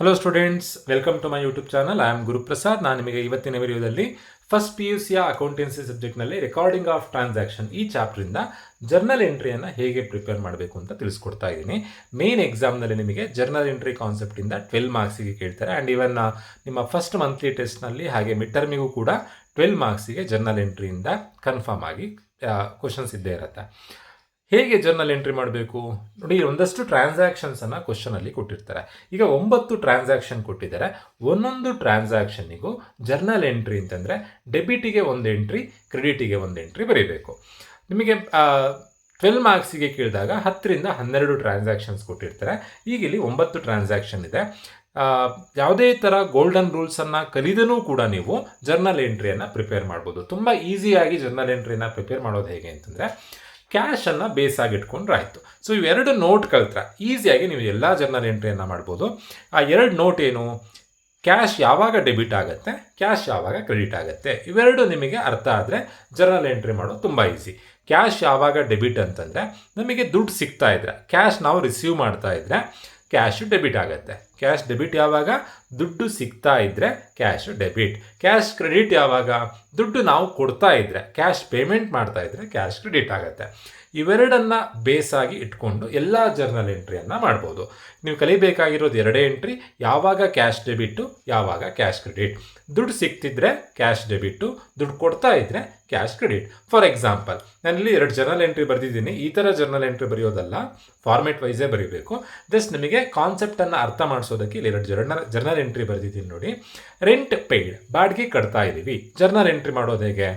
Hello students, welcome to my YouTube channel. I am Guruprasad. ನಾನು ನಿಮಗೆ ಇವತ್ತಿನ ವಿಡಿಯೋದಲ್ಲಿ ಫಸ್ಟ್ PUCಯ ಅಕೌಂಟೆನ್ಸಿ ಸಬ್ಜೆಕ್ಟ್ನಲ್ಲಿ ರೆಕಾರ್ಡಿಂಗ್ ಆಫ್ ಟ್ರಾನ್ಸಾಕ್ಷನ್ ಈ ಚಾಪ್ಟರಿಂದ ಜರ್ನಲ್ ಎಂಟ್ರಿಯನ್ನು ಹೇಗೆ ಪ್ರಿಪೇರ್ ಮಾಡಬೇಕು ಅಂತ ತಿಳಿಸ್ಕೊಡ್ತಾ ಇದ್ದೀನಿ. ಮೇನ್ ಎಕ್ಸಾಮ್ನಲ್ಲಿ ನಿಮಗೆ ಜರ್ನಲ್ ಎಂಟ್ರಿ ಕಾನ್ಸೆಪ್ಟಿಂದ 12 ಮಾರ್ಕ್ಸಿಗೆ ಕೇಳ್ತಾರೆ. ಆ್ಯಂಡ್ ಇವನ್ ನಿಮ್ಮ ಫಸ್ಟ್ ಮಂತ್ಲಿ ಟೆಸ್ಟ್ನಲ್ಲಿ ಹಾಗೆ ಮಿಡ್ ಟರ್ಮಿಗೂ ಕೂಡ 12 ಮಾರ್ಕ್ಸಿಗೆ ಜರ್ನಲ್ ಎಂಟ್ರಿಯಿಂದ ಕನ್ಫರ್ಮ್ ಆಗಿ ಕ್ವಶನ್ಸ್ ಇದ್ದೇ ಇರುತ್ತೆ. ಹೇಗೆ ಜರ್ನಲ್ ಎಂಟ್ರಿ ಮಾಡಬೇಕು ನೋಡಿ, ಒಂದಷ್ಟು ಟ್ರಾನ್ಸಾಕ್ಷನ್ಸನ್ನು ಕ್ವಶನಲ್ಲಿ ಕೊಟ್ಟಿರ್ತಾರೆ. ಈಗ 9 ಟ್ರಾನ್ಸಾಕ್ಷನ್ ಕೊಟ್ಟಿದ್ದಾರೆ. ಒಂದೊಂದು ಟ್ರಾನ್ಸಾಕ್ಷನ್ನಿಗೂ ಜರ್ನಲ್ ಎಂಟ್ರಿ ಅಂತಂದರೆ ಡೆಬಿಟಿಗೆ ಒಂದು ಎಂಟ್ರಿ, ಕ್ರೆಡಿಟಿಗೆ ಒಂದು ಎಂಟ್ರಿ ಬರೀಬೇಕು. ನಿಮಗೆ 12 ಮಾರ್ಕ್ಸಿಗೆ ಕೇಳಿದಾಗ 10ರಿಂದ 12 ಟ್ರಾನ್ಸಾಕ್ಷನ್ಸ್ ಕೊಟ್ಟಿರ್ತಾರೆ. ಈಗ ಇಲ್ಲಿ 9 ಟ್ರಾನ್ಸಾಕ್ಷನ್ ಇದೆ. ಯಾವುದೇ ಥರ ಗೋಲ್ಡನ್ ರೂಲ್ಸನ್ನು ಕಲಿದನೂ ಕೂಡ ನೀವು ಜರ್ನಲ್ ಎಂಟ್ರಿಯನ್ನು ಪ್ರಿಪೇರ್ ಮಾಡ್ಬೋದು. ತುಂಬ ಈಸಿಯಾಗಿ ಜರ್ನಲ್ ಎಂಟ್ರಿನ ಪ್ರಿಪೇರ್ ಮಾಡೋದು ಹೇಗೆ ಅಂತಂದರೆ, ಕ್ಯಾಶನ್ನು ಬೇಸಾಗಿ ಇಟ್ಕೊಂಡ್ರೆ ಆಯಿತು. ಸೊ ಇವೆರಡು ನೋಟ್ ಕಲ್ತ್ರೆ ಈಸಿಯಾಗಿ ನೀವು ಎಲ್ಲ ಜರ್ನಲ್ ಎಂಟ್ರಿಯನ್ನು ಮಾಡ್ಬೋದು. ಆ ಎರಡು ನೋಟ್ ಏನು, ಕ್ಯಾಶ್ ಯಾವಾಗ ಡೆಬಿಟ್ ಆಗುತ್ತೆ, ಕ್ಯಾಶ್ ಯಾವಾಗ ಕ್ರೆಡಿಟ್ ಆಗುತ್ತೆ, ಇವೆರಡು ನಿಮಗೆ ಅರ್ಥ ಆದರೆ ಜರ್ನಲ್ ಎಂಟ್ರಿ ಮಾಡೋದು ತುಂಬ ಈಸಿ. ಕ್ಯಾಶ್ ಯಾವಾಗ ಡೆಬಿಟ್ ಅಂತಂದರೆ, ನಮಗೆ ದುಡ್ಡು ಸಿಗ್ತಾ ಇದ್ರೆ, ಕ್ಯಾಶ್ ನಾವು ರಿಸೀವ್ ಮಾಡ್ತಾ ಇದ್ರೆ ಕ್ಯಾಶ್ ಡೆಬಿಟ್ ಆಗುತ್ತೆ. ಕ್ಯಾಶ್ ಡೆಬಿಟ್ ಯಾವಾಗ, ದುಡ್ಡು ಸಿಗ್ತಾ ಇದ್ದರೆ ಕ್ಯಾಶ್ ಡೆಬಿಟ್. ಕ್ಯಾಶ್ ಕ್ರೆಡಿಟ್ ಯಾವಾಗ, ದುಡ್ಡು ನಾವು ಕೊಡ್ತಾ ಇದ್ದರೆ, ಕ್ಯಾಶ್ ಪೇಮೆಂಟ್ ಮಾಡ್ತಾ ಇದ್ದರೆ ಕ್ಯಾಶ್ ಕ್ರೆಡಿಟ್ ಆಗುತ್ತೆ. ಇವೆರಡನ್ನು ಬೇಸಾಗಿ ಇಟ್ಕೊಂಡು ಎಲ್ಲ ಜರ್ನಲ್ ಎಂಟ್ರಿಯನ್ನು ಮಾಡ್ಬೋದು. ನೀವು ಕಲಿಬೇಕಾಗಿರೋದು ಎರಡೇ ಎಂಟ್ರಿ, ಯಾವಾಗ ಕ್ಯಾಶ್ ಡೆಬಿಟ್ಟು, ಯಾವಾಗ ಕ್ಯಾಶ್ ಕ್ರೆಡಿಟ್. ದುಡ್ಡು ಸಿಗ್ತಿದ್ರೆ ಕ್ಯಾಶ್ ಡೆಬಿಟ್ಟು, ದುಡ್ಡು ಕೊಡ್ತಾ ಇದ್ದರೆ ಕ್ಯಾಶ್ ಕ್ರೆಡಿಟ್. ಫಾರ್ ಎಕ್ಸಾಂಪಲ್, ನಾನಿಲ್ಲಿ 2 ಜರ್ನಲ್ ಎಂಟ್ರಿ ಬರೆದಿದ್ದೀನಿ. ಈ ಥರ ಜರ್ನಲ್ ಎಂಟ್ರಿ ಬರೆಯೋದಲ್ಲ, ಫಾರ್ಮೆಟ್ ವೈಸೇ ಬರೀಬೇಕು. ಜಸ್ಟ್ ನಿಮಗೆ ಕಾನ್ಸೆಪ್ಟನ್ನು ಅರ್ಥ ಮಾಡಿಸೋದಕ್ಕೆ ಇಲ್ಲಿ 2 ಜರ್ನಲ್ ಎಂಟ್ರಿ ಬರೆದಿದ್ದೀನಿ ನೋಡಿ. ರೆಂಟ್ ಪೇಯ್ಡ್, ಬಾಡಿಗೆ ಕಟ್ತಾ ಇದ್ದೀವಿ. ಜರ್ನಲ್ ಎಂಟ್ರಿ ಮಾಡೋದು ಹೇಗೆ,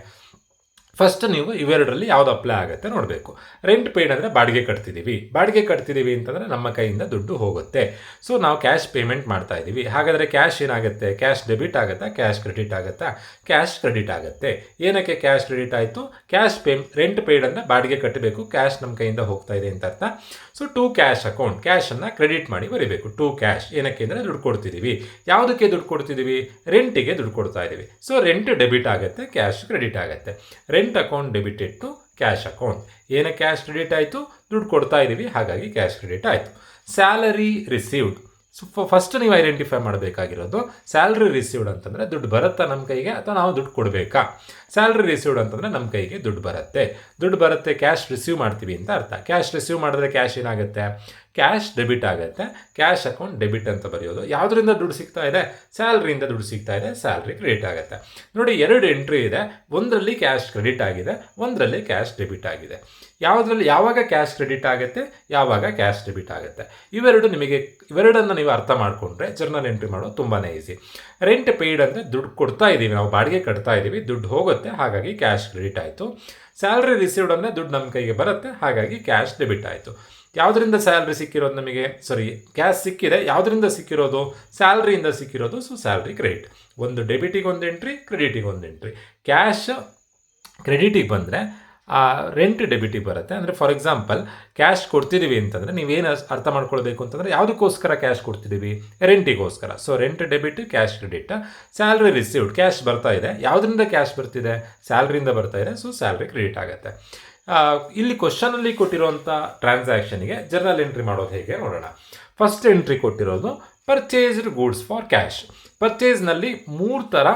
ಫಸ್ಟ್ ನೀವು ಇವೆರಡರಲ್ಲಿ ಯಾವುದು ಅಪ್ಲೈ ಆಗುತ್ತೆ ನೋಡಬೇಕು. ರೆಂಟ್ ಪೇಯ್ಡ್ ಅಂದರೆ ಬಾಡಿಗೆ ಕಟ್ತಿದ್ದೀವಿ ಅಂತಂದರೆ ನಮ್ಮ ಕೈಯಿಂದ ದುಡ್ಡು ಹೋಗುತ್ತೆ. ಸೊ ನಾವು ಕ್ಯಾಶ್ ಪೇಮೆಂಟ್ ಮಾಡ್ತಾ ಇದ್ದೀವಿ. ಹಾಗಾದರೆ ಕ್ಯಾಶ್ ಏನಾಗುತ್ತೆ, ಕ್ಯಾಶ್ ಡೆಬಿಟ್ ಆಗುತ್ತಾ, ಕ್ಯಾಶ್ ಕ್ರೆಡಿಟ್ ಆಗುತ್ತಾ, ಕ್ಯಾಶ್ ಕ್ರೆಡಿಟ್ ಆಗುತ್ತೆ. ಏನಕ್ಕೆ ಕ್ಯಾಶ್ ಕ್ರೆಡಿಟ್ ಆಯಿತು, ರೆಂಟ್ ಪೇಯ್ಡ್ ಅಂದರೆ ಬಾಡಿಗೆ ಕಟ್ಟಬೇಕು, ಕ್ಯಾಶ್ ನಮ್ಮ ಕೈಯಿಂದ ಹೋಗ್ತಾ ಇದೆ ಅಂತ ಅರ್ಥ. ಸೊ ಟು ಕ್ಯಾಶ್ ಅಕೌಂಟ್, ಕ್ಯಾಶನ್ನು ಕ್ರೆಡಿಟ್ ಮಾಡಿ ಬರೀಬೇಕು. ಟು ಕ್ಯಾಶ್ ಏನಕ್ಕೆ ಅಂದರೆ ದುಡ್ಡು ಕೊಡ್ತಿದ್ದೀವಿ. ಯಾವುದಕ್ಕೆ ದುಡ್ಡು ಕೊಡ್ತಿದ್ದೀವಿ, ರೆಂಟಿಗೆ ದುಡ್ಡು ಕೊಡ್ತಾ ಇದ್ದೀವಿ. ಸೊ ರೆಂಟ್ ಡೆಬಿಟ್ ಆಗುತ್ತೆ, ಕ್ಯಾಶ್ ಕ್ರೆಡಿಟ್ ಆಗುತ್ತೆ. Rent account debited to cash account. ಏನಕ್ಕೆ ಕ್ಯಾಶ್ ಕ್ರೆಡಿಟ್ ಆಯಿತು, ದುಡ್ಡು ಕೊಡ್ತಾ ಇದ್ದೀವಿ, ಹಾಗಾಗಿ ಕ್ಯಾಶ್ ಕ್ರೆಡಿಟ್ ಆಯಿತು. ಸ್ಯಾಲರಿ ರಿಸೀವ್ಡ್, ಸೊ ಫಸ್ಟ್ ನೀವು ಐಡೆಂಟಿಫೈ ಮಾಡಬೇಕಾಗಿರೋದು ಸ್ಯಾಲ್ರಿ ರಿಸೀವ್ಡ್ ಅಂತಂದರೆ ದುಡ್ಡು ಬರುತ್ತಾ ನಮ್ಮ ಕೈಗೆ ಅಥವಾ ನಾವು ದುಡ್ಡು ಕೊಡಬೇಕಾ. ಸ್ಯಾಲ್ರಿ ರಿಸೀವ್ಡ್ ಅಂತಂದರೆ ನಮ್ಮ ಕೈಗೆ ದುಡ್ಡು ಬರುತ್ತೆ, ಕ್ಯಾಶ್ ರಿಸೀವ್ ಮಾಡ್ತೀವಿ ಅಂತ ಅರ್ಥ. ಕ್ಯಾಶ್ ರಿಸೀವ್ ಮಾಡಿದ್ರೆ ಕ್ಯಾಶ್ ಏನಾಗುತ್ತೆ, ಕ್ಯಾಶ್ ಡೆಬಿಟ್ ಆಗುತ್ತೆ. ಕ್ಯಾಶ್ ಅಕೌಂಟ್ ಡೆಬಿಟ್ ಅಂತ ಬರೆಯೋದು. ಯಾವುದರಿಂದ ದುಡ್ಡು ಸಿಗ್ತಾ ಇದೆ, ಸ್ಯಾಲ್ರಿಯಿಂದ ದುಡ್ಡು ಸಿಗ್ತಾ ಇದೆ, ಸ್ಯಾಲ್ರಿ ಕ್ರೆಡಿಟ್ ಆಗುತ್ತೆ. ನೋಡಿ, 2 ಎಂಟ್ರಿ ಇದೆ. ಒಂದರಲ್ಲಿ ಕ್ಯಾಶ್ ಕ್ರೆಡಿಟ್ ಆಗಿದೆ, ಒಂದರಲ್ಲಿ ಕ್ಯಾಶ್ ಡೆಬಿಟ್ ಆಗಿದೆ. ಯಾವುದರಲ್ಲಿ ಯಾವಾಗ ಕ್ಯಾಶ್ ಕ್ರೆಡಿಟ್ ಆಗುತ್ತೆ, ಯಾವಾಗ ಕ್ಯಾಶ್ ಡೆಬಿಟ್ ಆಗುತ್ತೆ, ಇವೆರಡನ್ನು ನೀವು ಅರ್ಥ ಮಾಡಿಕೊಂಡ್ರೆ ಜರ್ನಲ್ ಎಂಟ್ರಿ ಮಾಡೋದು ತುಂಬಾ ಈಸಿ. ರೆಂಟ್ ಪೇಯ್ಡ್ ಅಂದರೆ ದುಡ್ಡು ಕೊಡ್ತಾ ಇದ್ದೀವಿ, ನಾವು ಬಾಡಿಗೆ ಕಟ್ತಾ ಇದ್ದೀವಿ, ದುಡ್ಡು ಹೋಗುತ್ತೆ, ಹಾಗಾಗಿ ಕ್ಯಾಶ್ ಕ್ರೆಡಿಟ್ ಆಯಿತು. ಸ್ಯಾಲ್ರಿ ರಿಸೀವ್ಡ್ ಅಂದರೆ ದುಡ್ಡು ನಮ್ಮ ಕೈಗೆ ಬರುತ್ತೆ, ಹಾಗಾಗಿ ಕ್ಯಾಶ್ ಡೆಬಿಟ್ ಆಯಿತು. ಯಾವುದರಿಂದ ಸ್ಯಾಲ್ರಿ ಸಿಕ್ಕಿರೋದು ನಮಗೆ, ಕ್ಯಾಶ್ ಸಿಕ್ಕಿದೆ, ಯಾವುದರಿಂದ ಸಿಕ್ಕಿರೋದು, ಸ್ಯಾಲ್ರಿಯಿಂದ ಸಿಕ್ಕಿರೋದು. So salary credit. ಒಂದು ಡೆಬಿಟಿಗೆ ಒಂದು ಎಂಟ್ರಿ, ಕ್ರೆಡಿಟಿಗೆ ಒಂದು ಎಂಟ್ರಿ. ಕ್ಯಾಶ್ ಕ್ರೆಡಿಟಿಗೆ ಬಂದರೆ ರೆಂಟ್ ಡೆಬಿಟಿಗೆ ಬರುತ್ತೆ. ಅಂದರೆ ಫಾರ್ ಎಕ್ಸಾಂಪಲ್, ಕ್ಯಾಶ್ ಕೊಡ್ತಿದ್ದೀವಿ ಅಂತಂದರೆ ನೀವೇನು ಅರ್ಥ ಮಾಡ್ಕೊಳ್ಬೇಕು ಅಂತಂದರೆ, ಯಾವುದಕ್ಕೋಸ್ಕರ ಕ್ಯಾಶ್ ಕೊಡ್ತಿದ್ದೀವಿ, ರೆಂಟಿಗೋಸ್ಕರ. So rent debit, cash credit. Salary received, cash ಬರ್ತಾ ಇದೆ, ಯಾವುದರಿಂದ ಕ್ಯಾಶ್ ಬರ್ತಿದೆ, ಸ್ಯಾಲ್ರಿಯಿಂದ ಬರ್ತಾ ಇದೆ, ಸೊ ಸ್ಯಾಲ್ರಿ ಕ್ರೆಡಿಟ್ ಆಗುತ್ತೆ. ಇಲ್ಲಿ ಕ್ವಶನಲ್ಲಿ ಕೊಟ್ಟಿರುವಂಥ ಟ್ರಾನ್ಸಾಕ್ಷನ್ಗೆ ಜರ್ನಲ್ ಎಂಟ್ರಿ ಮಾಡೋದು ಹೇಗೆ ನೋಡೋಣ. ಫಸ್ಟ್ ಎಂಟ್ರಿ ಕೊಟ್ಟಿರೋದು ಪರ್ಚೇಸ್ಡ್ ಗೂಡ್ಸ್ ಫಾರ್ ಕ್ಯಾಶ್. ಪರ್ಚೇಸ್ನಲ್ಲಿ 3 ಥರ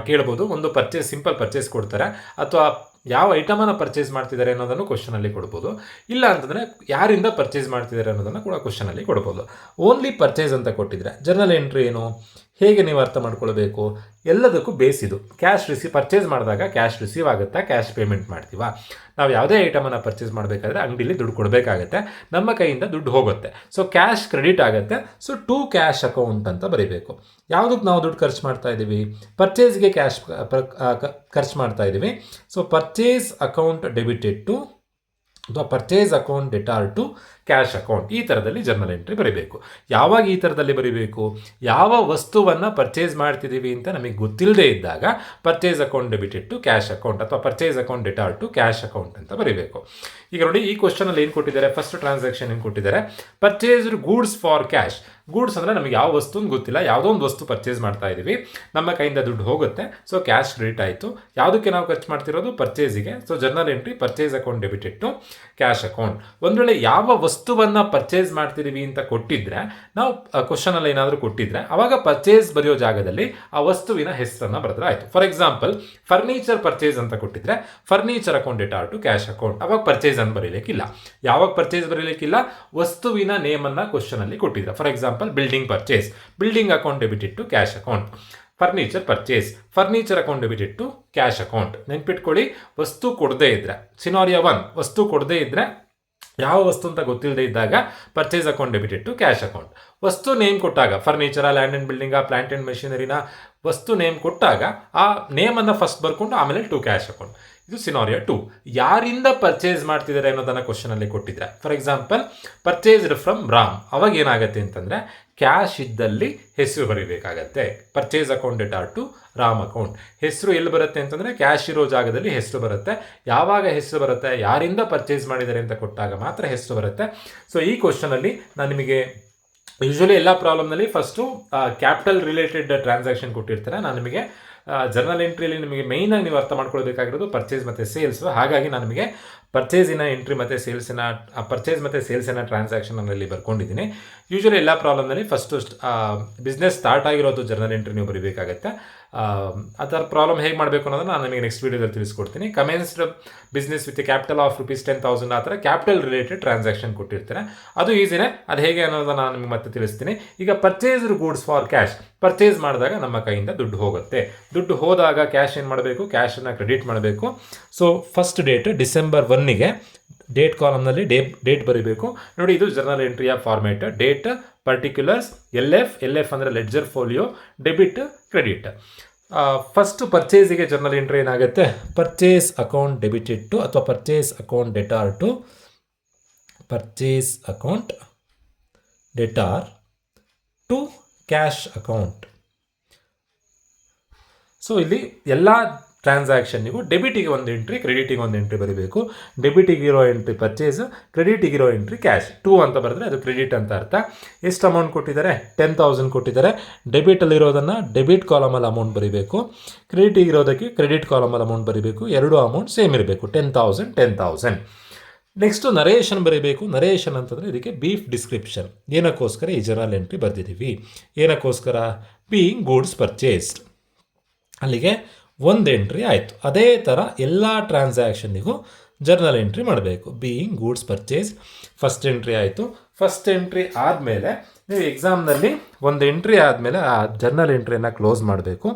ಕೇಳ್ಬೋದು. ಒಂದು ಪರ್ಚೇಸ್, ಸಿಂಪಲ್ ಪರ್ಚೇಸ್ ಕೊಡ್ತಾರೆ, ಅಥವಾ ಯಾವ ಐಟಮನ್ನು ಪರ್ಚೇಸ್ ಮಾಡ್ತಿದ್ದಾರೆ ಅನ್ನೋದನ್ನು ಕ್ವಶನಲ್ಲಿ ಕೊಡ್ಬೋದು. ಇಲ್ಲ ಅಂತಂದರೆ ಯಾರಿಂದ ಪರ್ಚೇಸ್ ಮಾಡ್ತಿದ್ದಾರೆ ಅನ್ನೋದನ್ನು ಕೂಡ ಕ್ವಶನಲ್ಲಿ ಕೊಡ್ಬೋದು. ಓನ್ಲಿ ಪರ್ಚೇಸ್ ಅಂತ ಕೊಟ್ಟಿದ್ರೆ ಜರ್ನಲ್ ಎಂಟ್ರಿ ಏನು, ಹೇಗೆ ನೀವು ಅರ್ಥ ಮಾಡ್ಕೊಳ್ಬೇಕು, ಎಲ್ಲದಕ್ಕೂ ಬೇಸ್ ಇದು. ಪರ್ಚೇಸ್ ಮಾಡಿದಾಗ ಕ್ಯಾಶ್ ರಿಸೀವ್ ಆಗುತ್ತಾ, ಕ್ಯಾಶ್ ಪೇಮೆಂಟ್ ಮಾಡ್ತೀವಾ. ನಾವು ಯಾವುದೇ ಐಟಮನ್ನು ಪರ್ಚೇಸ್ ಮಾಡಬೇಕಾದ್ರೆ ಅಂಗಡಿಲಿ ದುಡ್ಡು ಕೊಡಬೇಕಾಗತ್ತೆ, ನಮ್ಮ ಕೈಯಿಂದ ದುಡ್ಡು ಹೋಗುತ್ತೆ. ಸೊ ಕ್ಯಾಶ್ ಕ್ರೆಡಿಟ್ ಆಗುತ್ತೆ. ಸೊ ಟು ಕ್ಯಾಶ್ ಅಕೌಂಟ್ ಅಂತ ಬರೀಬೇಕು. ಯಾವುದಕ್ಕೆ ನಾವು ದುಡ್ಡು ಖರ್ಚು ಮಾಡ್ತಾ ಇದ್ದೀವಿ, ಪರ್ಚೇಸ್ಗೆ ಕ್ಯಾಶ್ ಖರ್ಚು ಮಾಡ್ತಾ ಇದ್ದೀವಿ. So purchase account debited to ಅಥವಾ purchase account debtor to cash account. ಈ ಥರದಲ್ಲಿ ಜರ್ನಲ್ ಎಂಟ್ರಿ ಬರೀಬೇಕು. ಯಾವಾಗ ಈ ಥರದಲ್ಲಿ ಬರೀಬೇಕು, ಯಾವ ವಸ್ತುವನ್ನು ಪರ್ಚೇಸ್ ಮಾಡ್ತಿದ್ದೀವಿ ಅಂತ ನಮಗೆ ಗೊತ್ತಿಲ್ಲದೆ ಇದ್ದಾಗ purchase account debited to cash account ಅಥವಾ purchase account debtor to cash account ಅಂತ ಬರೀಬೇಕು. ಈಗ ನೋಡಿ, ಈ ಕ್ವಶನಲ್ಲಿ ಏನು ಕೊಟ್ಟಿದ್ದಾರೆ, ಫಸ್ಟ್ ಟ್ರಾನ್ಸಾಕ್ಷನ್ ಏನು ಕೊಟ್ಟಿದ್ದಾರೆ, purchased goods for cash. Goods ಅಂದರೆ ನಮಗೆ ಯಾವ ವಸ್ತು ಗೊತ್ತಿಲ್ಲ, ಯಾವುದೋ ಒಂದು ವಸ್ತು ಪರ್ಚೇಸ್ ಮಾಡ್ತಾ ಇದ್ದೀವಿ, ನಮ್ಮ ಕೈಯಿಂದ ದುಡ್ಡು ಹೋಗುತ್ತೆ, ಸೊ ಕ್ಯಾಶ್ ಕ್ರೆಡಿಟ್ ಆಯಿತು. ಯಾವುದಕ್ಕೆ ನಾವು ಖರ್ಚು ಮಾಡ್ತಿರೋದು, ಪರ್ಚೇಸಿಗೆ. So journal entry purchase account debited to cash account. ಒಂದು ವೇಳೆ ಯಾವ ವಸ್ತುವನ್ನು ಪರ್ಚೇಸ್ ಮಾಡ್ತಿದ್ದೀವಿ ಅಂತ ಕೊಟ್ಟಿದ್ರೆ, ನಾವು ಕ್ವಶನಲ್ಲಿ ಏನಾದರೂ ಕೊಟ್ಟಿದ್ರೆ ಅವಾಗ ಪರ್ಚೇಸ್ ಬರೆಯೋ ಜಾಗದಲ್ಲಿ ಆ ವಸ್ತುವಿನ ಹೆಸರನ್ನು ಬರೆದ್ರೆ ಆಯಿತು. ಫಾರ್ ಎಕ್ಸಾಂಪಲ್ ಫರ್ನಿಚರ್ ಪರ್ಚೇಸ್ ಅಂತ ಕೊಟ್ಟಿದ್ರೆ furniture account debtor to cash account, ಅವಾಗ ಪರ್ಚೇಸ್ ಅನ್ನು ಬರೀಲಿಕ್ಕಿಲ್ಲ. ಯಾವಾಗ ಪರ್ಚೇಸ್ ಬರೀಲಿಕ್ಕಿಲ್ಲ? ವಸ್ತುವಿನ ನೇಮನ್ನು ಕ್ವಶನಲ್ಲಿ ಕೊಟ್ಟಿದ್ರೆ. For example building purchase, building account debited to cash account. Furniture purchase, furniture account debited to cash account. ನೆನ್ಪಿಟ್ಕೊಳ್ಳಿ, ವಸ್ತು ಕೊಡದೇ ಇದ್ರೆ, ಸಿನಾರಿಯೋ 1 ವಸ್ತು ಕೊಡದೇ ಇದ್ರೆ, ಯಾವ ವಸ್ತು ಅಂತ ಗೊತ್ತಿಲ್ಲದೆ ಇದ್ದಾಗ purchase account debited to cash account. ವಸ್ತು ನೇಮ್ ಕೊಟ್ಟಾಗ, furniture, land and building, plant and ಮೆಷಿನರಿನ ವಸ್ತು ನೇಮ್ ಕೊಟ್ಟಾಗ ಆ ನೇಮನ್ನು ಫಸ್ಟ್ ಬರ್ಕೊಂಡು ಆಮೇಲೆ ಟು ಕ್ಯಾಶ್ ಅಕೌಂಟ್. ಇದು ಸಿನಾರಿಯೋ 2. ಯಾರಿಂದ ಪರ್ಚೇಸ್ ಮಾಡ್ತಿದ್ದಾರೆ ಅನ್ನೋದನ್ನು ಕ್ವಶನಲ್ಲಿ ಕೊಟ್ಟಿದ್ರೆ. For example purchased from Ram, ಅವಾಗ ಏನಾಗುತ್ತೆ ಅಂತಂದರೆ ಕ್ಯಾಶ್ ಇದ್ದಲ್ಲಿ ಹೆಸರು ಬರೀಬೇಕಾಗತ್ತೆ. Purchase account debtor to Ram account. ಹೆಸರು ಎಲ್ಲಿ ಬರುತ್ತೆ ಅಂತಂದರೆ ಕ್ಯಾಶ್ ಇರೋ ಜಾಗದಲ್ಲಿ ಹೆಸರು ಬರುತ್ತೆ. ಯಾವಾಗ ಹೆಸರು ಬರುತ್ತೆ? ಯಾರಿಂದ ಪರ್ಚೇಸ್ ಮಾಡಿದ್ದಾರೆ ಅಂತ ಕೊಟ್ಟಾಗ ಮಾತ್ರ ಹೆಸರು ಬರುತ್ತೆ. ಸೊ ಈ ಕ್ವಶನಲ್ಲಿ ನಾನು ನಿಮಗೆ ಯೂಶ್ವಲಿ ಎಲ್ಲ ಪ್ರಾಬ್ಲಮ್ನಲ್ಲಿ ಫಸ್ಟು ಕ್ಯಾಪಿಟಲ್ ರಿಲೇಟೆಡ್ ಟ್ರಾನ್ಸಾಕ್ಷನ್ ಕೊಟ್ಟಿರ್ತಾರೆ. ನಾನು ನಿಮಗೆ ಜರ್ನಲ್ ಎಂಟ್ರಿಯಲ್ಲಿ ನಿಮಗೆ ಮೇಯ್ನಾಗಿ ನೀವು ಅರ್ಥ ಮಾಡ್ಕೊಳ್ಬೇಕಾಗಿರೋದು ಪರ್ಚೇಸ್ ಮತ್ತು ಸೇಲ್ಸು. ಹಾಗಾಗಿ ನಾನು ನಿಮಗೆ ಪರ್ಚೇಸಿನ ಎಂಟ್ರಿ ಮತ್ತು ಸೇಲ್ಸಿನ ಟ್ರಾನ್ಸಾಕ್ಷನಲ್ಲಿ ಬರ್ಕೊಂಡಿದ್ದೀನಿ. ಯೂಶ್ವಲಿ ಎಲ್ಲ ಪ್ರಾಬ್ಲಮ್ನಲ್ಲಿ ಫಸ್ಟು ಬಿಸ್ನೆಸ್ ಸ್ಟಾರ್ಟ್ ಆಗಿರೋದು ಜರ್ನಲ್ ಎಂಟ್ರಿ ನೀವು ಬರೀಬೇಕಾಗತ್ತೆ. ಅದರ ಪ್ರಾಬ್ಲಮ್ ಹೇಗೆ ಮಾಡಬೇಕು ಅನ್ನೋದನ್ನು ನಾನು ನಿಮಗೆ ನೆಕ್ಸ್ಟ್ ವೀಡಿಯೋದಲ್ಲಿ ತಿಳಿಸ್ಕೊಡ್ತೀನಿ. Commenced business with capital of ₹10,000 ಆ ಥರ ಕ್ಯಾಪಿಟಲ್ ರಿಲೇಟೆಡ್ ಟ್ರಾನ್ಸಾಕ್ಷನ್ ಕೊಟ್ಟಿರ್ತಾರೆ. ಅದು ಈಸಿನೇ, ಅದು ಹೇಗೆ ಅನ್ನೋದನ್ನು ನಾನು ನಿಮಗೆ ಮತ್ತೆ ತಿಳಿಸ್ತೀನಿ. ಈಗ purchased goods for cash, purchase ಮಾಡಿದಾಗ ನಮ್ಮ ಕೈಯಿಂದ ದುಡ್ಡು ಹೋಗುತ್ತೆ. ದುಡ್ಡು ಹೋದಾಗ ಕ್ಯಾಶ್ ಏನು ಮಾಡಬೇಕು? ಕ್ಯಾಶನ್ನು ಕ್ರೆಡಿಟ್ ಮಾಡಬೇಕು. ಸೊ ಫಸ್ಟ್ ಡೇಟ್ ಡಿಸೆಂಬರ್ 1ಗೆ ಡೇಟ್ ಕಾಲಮ್ನಲ್ಲಿ ಡೇಟ್ ಬರೀಬೇಕು. ನೋಡಿ, ಇದು ಜರ್ನಲ್ ಎಂಟ್ರಿಯ format. Date, particulars, L F ಅಂದರೆ ledger folio, debit, credit. First ಪರ್ಚೇಸಿಗೆ ಜರ್ನಲ್ ಎಂಟ್ರಿ ಏನಾಗುತ್ತೆ? ಪರ್ಚೇಸ್ ಅಕೌಂಟ್ ಡೆಬಿಟೆಡ್ ಟು ಅಥವಾ purchase account debtor to cash account. So ಇಲ್ಲಿ ಎಲ್ಲ ಟ್ರಾನ್ಸಾಕ್ಷನ್ನಿಗೂ ಡೆಬಿಟಿಗೆ ಒಂದು ಎಂಟ್ರಿ, ಕ್ರೆಡಿಟಿಗೆ ಒಂದು ಎಂಟ್ರಿ ಬರೀಬೇಕು. ಡೆಬಿಟಿಗಿರೋ ಎಂಟ್ರಿ ಪರ್ಚೇಸ್, ಕ್ರೆಡಿಟಿಗಿರೋ ಎಂಟ್ರಿ ಕ್ಯಾಶ್. 2 ಅಂತ ಬರೆದ್ರೆ ಅದು ಕ್ರೆಡಿಟ್ ಅಂತ ಅರ್ಥ. ಎಷ್ಟು ಅಮೌಂಟ್ ಕೊಟ್ಟಿದ್ದಾರೆ? 10,000 ಕೊಟ್ಟಿದ್ದಾರೆ. ಡೆಬಿಟಲ್ಲಿರೋದನ್ನು ಡೆಬಿಟ್ ಕಾಲಮಲ್ಲಿ ಅಮೌಂಟ್ ಬರೀಬೇಕು, ಕ್ರೆಡಿಟಿಗಿರೋದಕ್ಕೆ ಕ್ರೆಡಿಟ್ ಕಾಲಮಲ್ಲಿ ಅಮೌಂಟ್ ಬರೀಬೇಕು. ಎರಡು ಅಮೌಂಟ್ ಸೇಮ್ ಇರಬೇಕು, 10,000. ನೆಕ್ಸ್ಟು ನರೇಷನ್ ಬರೀಬೇಕು. ನರೇಷನ್ ಅಂತಂದರೆ ಇದಕ್ಕೆ ಬೀಫ್ ಡಿಸ್ಕ್ರಿಪ್ಷನ್. ಏನಕ್ಕೋಸ್ಕರ ಈ ಜರ್ನಲ್ ಎಂಟ್ರಿ ಬರೆದಿದ್ದೀವಿ? ಏನಕ್ಕೋಸ್ಕರ? Being goods purchased. ಅಲ್ಲಿಗೆ ಒಂದು ಎಂಟ್ರಿ ಆಯಿತು. ಅದೇ ಥರ ಎಲ್ಲ ಟ್ರಾನ್ಸಾಕ್ಷನ್ನಿಗೂ ಜರ್ನಲ್ ಎಂಟ್ರಿ ಮಾಡಬೇಕು. Being goods purchase first entry ಆಯಿತು. ಫಸ್ಟ್ ಎಂಟ್ರಿ ಆದಮೇಲೆ ನೀವು ಎಕ್ಸಾಮ್ನಲ್ಲಿ ಒಂದು ಎಂಟ್ರಿ ಆದಮೇಲೆ ಆ ಜರ್ನಲ್ ಎಂಟ್ರಿಯನ್ನು ಕ್ಲೋಸ್ ಮಾಡಬೇಕು.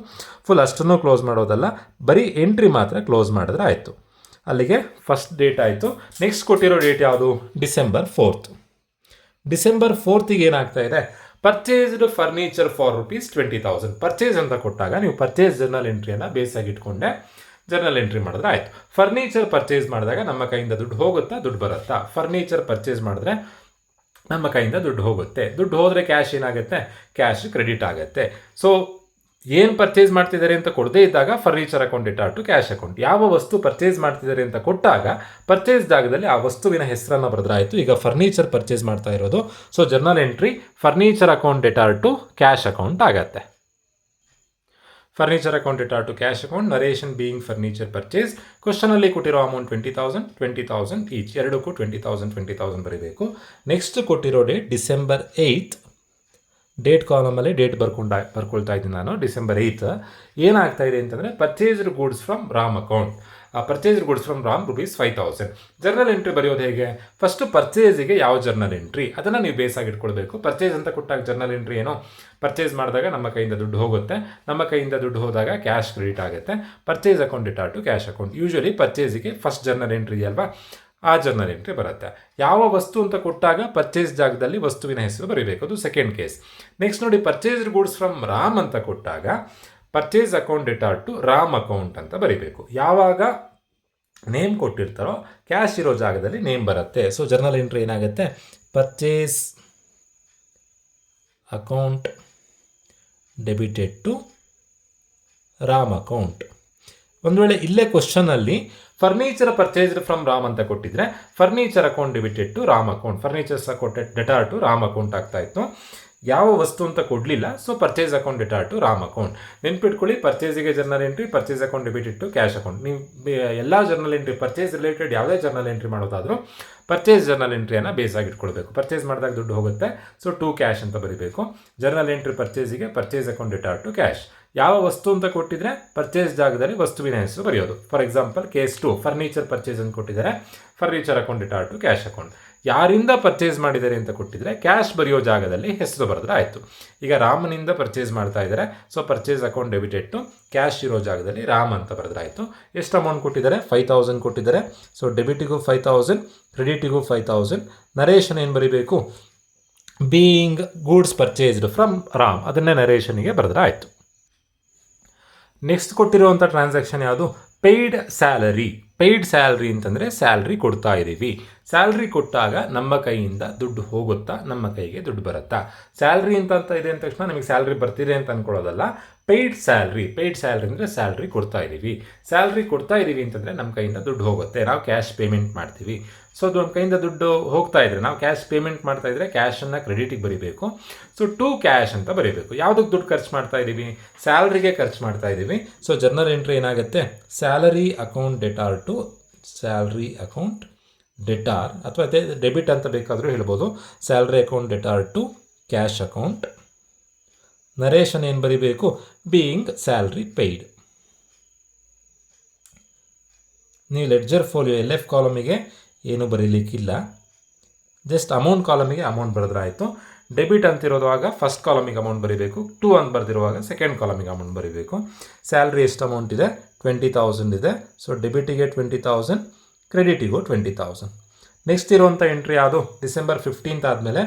ಫುಲ್ ಅಷ್ಟನ್ನು ಕ್ಲೋಸ್ ಮಾಡೋದಲ್ಲ, ಬರೀ ಎಂಟ್ರಿ ಮಾತ್ರ ಕ್ಲೋಸ್ ಮಾಡಿದ್ರೆ ಆಯಿತು. ಅಲ್ಲಿಗೆ ಫಸ್ಟ್ ಡೇಟ್ ಆಯಿತು. ನೆಕ್ಸ್ಟ್ ಕೊಟ್ಟಿರೋ ಡೇಟ್ ಯಾವುದು? ಡಿಸೆಂಬರ್ 4. ಡಿಸೆಂಬರ್ 4ಗೆ ಏನಾಗ್ತಾ ಇದೆ? Purchased furniture for ₹20,000. ಪರ್ಚೇಸ್ ಅಂತ ಕೊಟ್ಟಾಗ ನೀವು ಪರ್ಚೇಸ್ ಜರ್ನಲ್ ಎಂಟ್ರಿಯನ್ನು ಬೇಸಾಗಿ ಇಟ್ಕೊಂಡೆ ಜರ್ನಲ್ ಎಂಟ್ರಿ ಮಾಡಿದ್ರೆ ಆಯಿತು. ಫರ್ನಿಚರ್ ಪರ್ಚೇಸ್ ಮಾಡಿದಾಗ ನಮ್ಮ ಕೈಯಿಂದ ದುಡ್ಡು ಹೋಗುತ್ತಾ, ದುಡ್ಡು ಬರುತ್ತಾ? ಫರ್ನಿಚರ್ ಪರ್ಚೇಸ್ ಮಾಡಿದ್ರೆ ನಮ್ಮ ಕೈಯಿಂದ ದುಡ್ಡು ಹೋಗುತ್ತೆ. ದುಡ್ಡು ಹೋದರೆ ಕ್ಯಾಶ್ ಏನಾಗುತ್ತೆ? ಕ್ಯಾಶ್ ಕ್ರೆಡಿಟ್ ಆಗುತ್ತೆ. ಸೊ ಏನು ಪರ್ಚೇಸ್ ಮಾಡ್ತಿದ್ದಾರೆ ಅಂತ ಕೊಡದೇ ಇದ್ದಾಗ furniture account debtor to cash account. ಯಾವ ವಸ್ತು ಪರ್ಚೇಸ್ ಮಾಡ್ತಿದ್ದಾರೆ ಅಂತ ಕೊಟ್ಟಾಗ ಪರ್ಚೇಸ್ ಜಾಗದಲ್ಲಿ ಆ ವಸ್ತುವಿನ ಹೆಸರನ್ನು ಬರೆದ್ರಾಯಿತು. ಈಗ ಫರ್ನಿಚರ್ ಪರ್ಚೇಸ್ ಮಾಡ್ತಾ ಇರೋದು. So journal entry furniture account debtor to cash account ಆಗತ್ತೆ. Furniture account debtor to cash account. Narration being furniture purchase. ಕ್ವಶನಲ್ಲಿ ಕೊಟ್ಟಿರೋ ಅಮೌಂಟ್ 20,000 ಈಚ್. ಎರಡಕ್ಕೂ 20,000 ಬರೀಬೇಕು. ನೆಕ್ಸ್ಟ್ ಕೊಟ್ಟಿರೋ ಡೇಟ್ ಡಿಸೆಂಬರ್ 8. ಡೇಟ್ ಕಾಲಮಲ್ಲಿ ಡೇಟ್ ಬರ್ಕೊಳ್ತಾ ಇದ್ದೀನಿ ನಾನು. ಡಿಸೆಂಬರ್ 8 ಏನಾಗ್ತಾ ಇದೆ ಅಂತಂದರೆ purchased goods from Ram account. Purchased goods from Ram ₹5,000. Journal entry ಬರೆಯೋದು ಹೇಗೆ? ಫಸ್ಟು ಪರ್ಚೇಸಿಗೆ ಯಾವ ಜರ್ನಲ್ ಎಂಟ್ರಿ ಅದನ್ನು ನೀವು ಬೇಸಾಗಿ ಇಟ್ಕೊಳ್ಬೇಕು. ಪರ್ಚೇಸ್ ಅಂತ ಕೊಟ್ಟಾಗ ಜರ್ನಲ್ ಎಂಟ್ರಿ ಏನು? ಪರ್ಚೇಸ್ ಮಾಡಿದಾಗ ನಮ್ಮ ಕೈಯಿಂದ ದುಡ್ಡು ಹೋಗುತ್ತೆ. ನಮ್ಮ ಕೈಯಿಂದ ದುಡ್ಡು ಹೋದಾಗ ಕ್ಯಾಶ್ ಕ್ರೆಡಿಟ್ ಆಗುತ್ತೆ. Purchase account debtor to cash account. Usually ಪರ್ಚೇಸಿಗೆ ಫಸ್ಟ್ ಜರ್ನಲ್ ಎಂಟ್ರಿ ಅಲ್ವಾ, ಆ ಜರ್ನಲ್ ಎಂಟ್ರಿ ಬರುತ್ತೆ. ಯಾವ ವಸ್ತು ಅಂತ ಕೊಟ್ಟಾಗ ಪರ್ಚೇಸ್ ಜಾಗದಲ್ಲಿ ವಸ್ತುವಿನ ಹೆಸರು ಬರೀಬೇಕು, ಅದು ಸೆಕೆಂಡ್ ಕೇಸ್. ನೆಕ್ಸ್ಟ್ ನೋಡಿ, ಪರ್ಚೇಸ್ಡ್ ಗೂಡ್ಸ್ ಫ್ರಮ್ ರಾಮ್ ಅಂತ ಕೊಟ್ಟಾಗ purchase account debtor to Ram account ಅಂತ ಬರೀಬೇಕು. ಯಾವಾಗ ನೇಮ್ ಕೊಟ್ಟಿರ್ತಾರೋ ಕ್ಯಾಶ್ ಇರೋ ಜಾಗದಲ್ಲಿ ನೇಮ್ ಬರುತ್ತೆ. ಸೊ ಜರ್ನಲ್ ಎಂಟ್ರಿ ಏನಾಗುತ್ತೆ? Purchase account debited to Ram account. ಒಂದು ವೇಳೆ ಇಲ್ಲೇ ಕ್ವಶನಲ್ಲಿ ಫರ್ನಿಚರ್ ಪರ್ಚೇಸ್ಡ್ ಫ್ರಮ್ ರಾಮ್ ಅಂತ ಕೊಟ್ಟಿದ್ರೆ furniture account debited to Ram account, furnitures account debtor to Ram account ಆಗ್ತಾ ಇತ್ತು. ಯಾವ ವಸ್ತು ಅಂತ ಕೊಡಲಿಲ್ಲ. So purchase account debtor to Ram account. ನೆನ್ಪಿಟ್ಕೊಳ್ಳಿ, ಪರ್ಚೇಸಿಗೆ journal entry, purchase account debited to cash account. ನೀವು ಎಲ್ಲ ಜರ್ನಲ್ ಎಂಟ್ರಿ, ಪರ್ಚೇಸ್ ರಿಲೇಟೆಡ್ ಯಾವುದೇ ಜರ್ನಲ್ ಎಂಟ್ರಿ ಮಾಡೋದಾದರೂ ಪರ್ಚೇಸ್ ಜರ್ನಲ್ ಎಂಟ್ರಿಯನ್ನು ಬೇಸಾಗಿ ಇಟ್ಕೊಳ್ಬೇಕು. ಪರ್ಚೇಸ್ ಮಾಡಿದಾಗ ದುಡ್ಡು ಹೋಗುತ್ತೆ, ಸೊ ಟು ಕ್ಯಾಶ್ ಅಂತ ಬರೀಬೇಕು. ಜರ್ನಲ್ ಎಂಟ್ರಿ ಪರ್ಚೇಸಿಗೆ purchase account debtor to cash. ಯಾವ ವಸ್ತು ಅಂತ ಕೊಟ್ಟಿದ್ರೆ ಪರ್ಚೇಸ್ ಜಾಗದಲ್ಲಿ ವಸ್ತುವಿನ ಹೆಸರು ಬರೆಯೋದು. For example case 2 furniture purchase ಅಂತ ಕೊಟ್ಟಿದ್ದಾರೆ, furniture account debtor to cash account. ಯಾರಿಂದ ಪರ್ಚೇಸ್ ಮಾಡಿದ್ದಾರೆ ಅಂತ ಕೊಟ್ಟಿದ್ರೆ ಕ್ಯಾಶ್ ಬರೆಯೋ ಜಾಗದಲ್ಲಿ ಹೆಸರು ಬರೆದ್ರೆ ಆಯಿತು. ಈಗ ರಾಮನಿಂದ ಪರ್ಚೇಸ್ ಮಾಡ್ತಾ ಇದ್ದಾರೆ, so purchase account debited to cash ಇರೋ ಜಾಗದಲ್ಲಿ ರಾಮ್ ಅಂತ ಬರೆದ್ರೆ ಆಯಿತು. ಎಷ್ಟು ಅಮೌಂಟ್ ಕೊಟ್ಟಿದ್ದಾರೆ? 5000 ಕೊಟ್ಟಿದ್ದಾರೆ. ಸೊ ಡೆಬಿಟಿಗೂ 5000, ಕ್ರೆಡಿಟಿಗೂ 5000. ನರೇಷನ್ ಏನು ಬರೀಬೇಕು? Being goods purchased from Ram, ಅದನ್ನೇ ನರೇಷನಿಗೆ ಬರೆದ್ರೆ ಆಯಿತು. ನೆಕ್ಸ್ಟ್ ಕೊಟ್ಟಿರುವಂಥ ಟ್ರಾನ್ಸಾಕ್ಷನ್ ಯಾವುದು? Paid salary. ಪೇಯ್ಡ್ ಸ್ಯಾಲ್ರಿ ಅಂತಂದರೆ ಸ್ಯಾಲ್ರಿ ಕೊಡ್ತಾ ಇದ್ದೀವಿ. ಸ್ಯಾಲ್ರಿ ಕೊಟ್ಟಾಗ ನಮ್ಮ ಕೈಯಿಂದ ದುಡ್ಡು ಹೋಗುತ್ತಾ, ನಮ್ಮ ಕೈಗೆ ದುಡ್ಡು ಬರುತ್ತಾ? ಸ್ಯಾಲ್ರಿ ಅಂತ ಇದೆ ಅಂದ ತಕ್ಷಣ ನಮಗೆ ಸ್ಯಾಲ್ರಿ ಬರ್ತಿದೆ ಅಂತ ಅಂದ್ಕೊಳ್ಳೋದಲ್ಲ. ಪೇಯ್ಡ್ ಸ್ಯಾಲ್ರಿ ಅಂದರೆ ಸ್ಯಾಲ್ರಿ ಕೊಡ್ತಾ ಇದ್ದೀವಿ. ಸ್ಯಾಲ್ರಿ ಕೊಡ್ತಾ ಇದ್ದೀವಿ ಅಂತಂದರೆ ನಮ್ಮ ಕೈಯಿಂದ ದುಡ್ಡು ಹೋಗುತ್ತೆ, ನಾವು ಕ್ಯಾಶ್ ಪೇಮೆಂಟ್ ಮಾಡ್ತೀವಿ. ಸೊ ಅದು ನಮ್ಮ ಕೈಯಿಂದ ದುಡ್ಡು ಹೋಗ್ತಾ ಇದ್ರೆ, ನಾವು ಕ್ಯಾಶ್ ಪೇಮೆಂಟ್ ಮಾಡ್ತಾ ಇದ್ರೆ ಕ್ಯಾಶನ್ನು ಕ್ರೆಡಿಟಿಗೆ ಬರೀಬೇಕು. ಸೊ ಟು ಕ್ಯಾಶ್ ಅಂತ ಬರೀಬೇಕು. ಯಾವುದಕ್ಕೆ ದುಡ್ಡು ಖರ್ಚು ಮಾಡ್ತಾ ಇದ್ದೀವಿ? ಸ್ಯಾಲ್ರಿಗೆ ಖರ್ಚು ಮಾಡ್ತಾ ಇದ್ದೀವಿ. ಸೊ ಜರ್ನಲ್ ಎಂಟ್ರಿ ಏನಾಗುತ್ತೆ? Salary account debtor to salary account debtor, ಅಥವಾ ಅದೇ ಡೆಬಿಟ್ ಅಂತ ಬೇಕಾದರೂ ಹೇಳ್ಬೋದು. Salary account debtor to cash account. Narration ಏನು ಬರೀಬೇಕು? Being salary paid. ನೀವು ಲೆಡ್ಜರ್ ಫೋಲಿಯೋ LF ಕಾಲಮಿಗೆ ಏನು ಬರೀಲಿಕ್ಕಿಲ್ಲ, ಜಸ್ಟ್ ಅಮೌಂಟ್ ಕಾಲಮಿಗೆ ಅಮೌಂಟ್ ಬರೆದ್ರೆ ಆಯಿತು. ಡೆಬಿಟ್ ಅಂತಿರೋದುವಾಗ ಫಸ್ಟ್ ಕಾಲಮಿಗೆ ಅಮೌಂಟ್ ಬರೀಬೇಕು, 2 ಅಂತ ಬರೆದಿರುವಾಗ ಸೆಕೆಂಡ್ ಕಾಲಮಿಗೆ ಅಮೌಂಟ್ ಬರೀಬೇಕು. ಸ್ಯಾಲ್ರಿ ಎಷ್ಟು ಅಮೌಂಟ್ ಇದೆ? 20,000 ಇದೆ. ಸೊ ಡೆಬಿಟಿಗೆ 20,000, ಕ್ರೆಡಿಟಿಗೂ 20,000. ನೆಕ್ಸ್ಟ್ ಇರುವಂಥ ಎಂಟ್ರಿ ಯಾವುದು? ಡಿಸೆಂಬರ್ 15th ಆದಮೇಲೆ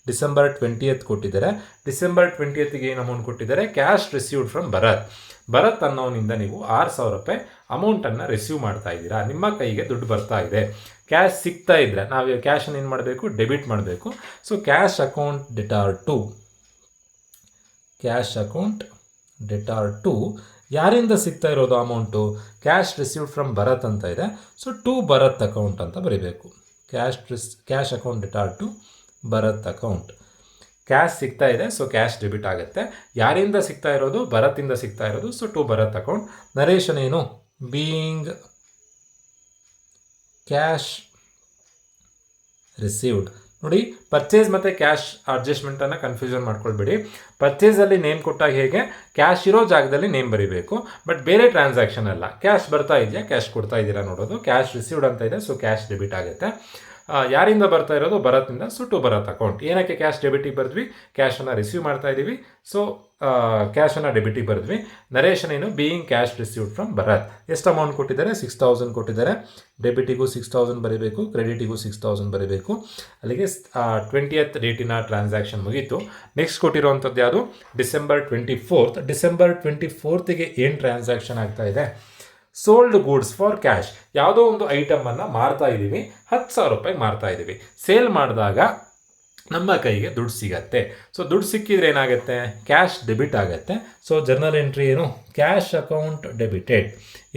ಡಿಸೆಂಬರ್ 20th ಕೊಟ್ಟಿದ್ದಾರೆ. ಡಿಸೆಂಬರ್ 20th ಏನು ಅಮೌಂಟ್ ಕೊಟ್ಟಿದ್ದಾರೆ? ಕ್ಯಾಶ್ ರಿಸೀವ್ಡ್ ಫ್ರಮ್ ಭರತ್ ಅನ್ನೋನಿಂದ ನೀವು 6,000 ರೂಪಾಯಿ ಅಮೌಂಟನ್ನು ರಿಸೀವ್ ಮಾಡ್ತಾ ಇದ್ದೀರಾ. ನಿಮ್ಮ ಕೈಗೆ ದುಡ್ಡು ಬರ್ತಾ ಇದೆ. ಕ್ಯಾಶ್ ಸಿಗ್ತಾ ಇದ್ದರೆ ನಾವು ಕ್ಯಾಶನ್ನು ಏನು ಮಾಡಬೇಕು? ಡೆಬಿಟ್ ಮಾಡಬೇಕು. So cash account debtor to, cash account debtor to ಯಾರಿಂದ ಸಿಗ್ತಾ ಇರೋದು amount? Cash received from Bharat ಅಂತ ಇದೆ. ಸೊ ಟು ಭರತ್ ಅಕೌಂಟ್ ಅಂತ ಬರೀಬೇಕು. Cash account debtor to Bharat account. Cash ಸಿಗ್ತಾ ಇದೆ, ಸೊ ಕ್ಯಾಶ್ ಡೆಬಿಟ್ ಆಗುತ್ತೆ. ಯಾರಿಂದ ಸಿಗ್ತಾ ಇರೋದು? ಭರತ್ತಿಂದ ಸಿಗ್ತಾ ಇರೋದು. So to Bharat account. Narration ಏನು? Being cash received. ನೋಡಿ, ಪರ್ಚೇಸ್ ಮತ್ತು ಕ್ಯಾಶ್ ಅಡ್ಜಸ್ಟ್ಮೆಂಟನ್ನು ಕನ್ಫ್ಯೂಷನ್ ಮಾಡ್ಕೊಳ್ಬೇಡಿ. ಪರ್ಚೇಸಲ್ಲಿ ನೇಮ್ ಕೊಟ್ಟಾಗ ಹೇಗೆ ಕ್ಯಾಶ್ ಇರೋ ಜಾಗದಲ್ಲಿ ನೇಮ್ ಬರೀಬೇಕು, ಬಟ್ ಬೇರೆ ಟ್ರಾನ್ಸಾಕ್ಷನ್ ಅಲ್ಲ. ಕ್ಯಾಶ್ ಬರ್ತಾ ಇದೆಯಾ, ಕ್ಯಾಶ್ ಕೊಡ್ತಾ ಇದ್ದೀರಾ ನೋಡೋದು. ಕ್ಯಾಶ್ ರಿಸೀವ್ಡ್ ಅಂತ ಇದೆ, ಸೊ ಕ್ಯಾಶ್ ಡೆಬಿಟ್ ಆಗುತ್ತೆ. ಯಾರಿಂದ ಬರ್ತಾ ಇರೋದು? ಭರತ್ನಿಂದ. So to Bharat account. ಏನಕ್ಕೆ ಕ್ಯಾಶ್ ಡೆಬಿಟಿಗೆ ಬರೆದ್ವಿ? ಕ್ಯಾಶನ್ನು ರಿಸೀವ್ ಮಾಡ್ತಾ ಇದ್ದೀವಿ, ಸೊ ಕ್ಯಾಶನ್ನು ಡೆಬಿಟಿಗೆ ಬರೆದ್ವಿ. ನರೇಷನ್ ಏನು? Being cash received from Bharat. ಎಷ್ಟು ಅಮೌಂಟ್ ಕೊಟ್ಟಿದ್ದಾರೆ? 6,000 ಕೊಟ್ಟಿದ್ದಾರೆ. ಡೆಬಿಟಿಗೂ 6,000 ಬರೀಬೇಕು, ಕ್ರೆಡಿಟಿಗೂ 6,000 ಬರೀಬೇಕು. ಅಲ್ಲಿಗೆ 20th ಡೇಟಿನ ಟ್ರಾನ್ಸಾಕ್ಷನ್ ಮುಗೀತು. ನೆಕ್ಸ್ಟ್ ಕೊಟ್ಟಿರುವಂಥದ್ದು ಯಾವುದು? December 24th. ಡಿಸೆಂಬರ್ 24th ಏನು ಟ್ರಾನ್ಸಾಕ್ಷನ್ ಆಗ್ತಾ ಇದೆ? Sold goods for cash. ಯಾವುದೋ ಒಂದು ಐಟಮನ್ನು ಮಾರ್ತಾ ಇದ್ದೀವಿ, 10,000 ರೂಪಾಯಿ ಮಾರ್ತಾ ಇದ್ದೀವಿ. ಸೇಲ್ ಮಾಡಿದಾಗ ನಮ್ಮ ಕೈಗೆ ದುಡ್ಡು ಸಿಗತ್ತೆ. ಸೊ ದುಡ್ಡು ಸಿಕ್ಕಿದ್ರೆ ಏನಾಗುತ್ತೆ? ಕ್ಯಾಶ್ ಡೆಬಿಟ್ ಆಗುತ್ತೆ. ಸೊ ಜರ್ನಲ್ ಎಂಟ್ರಿ ಏನು? Cash account debited.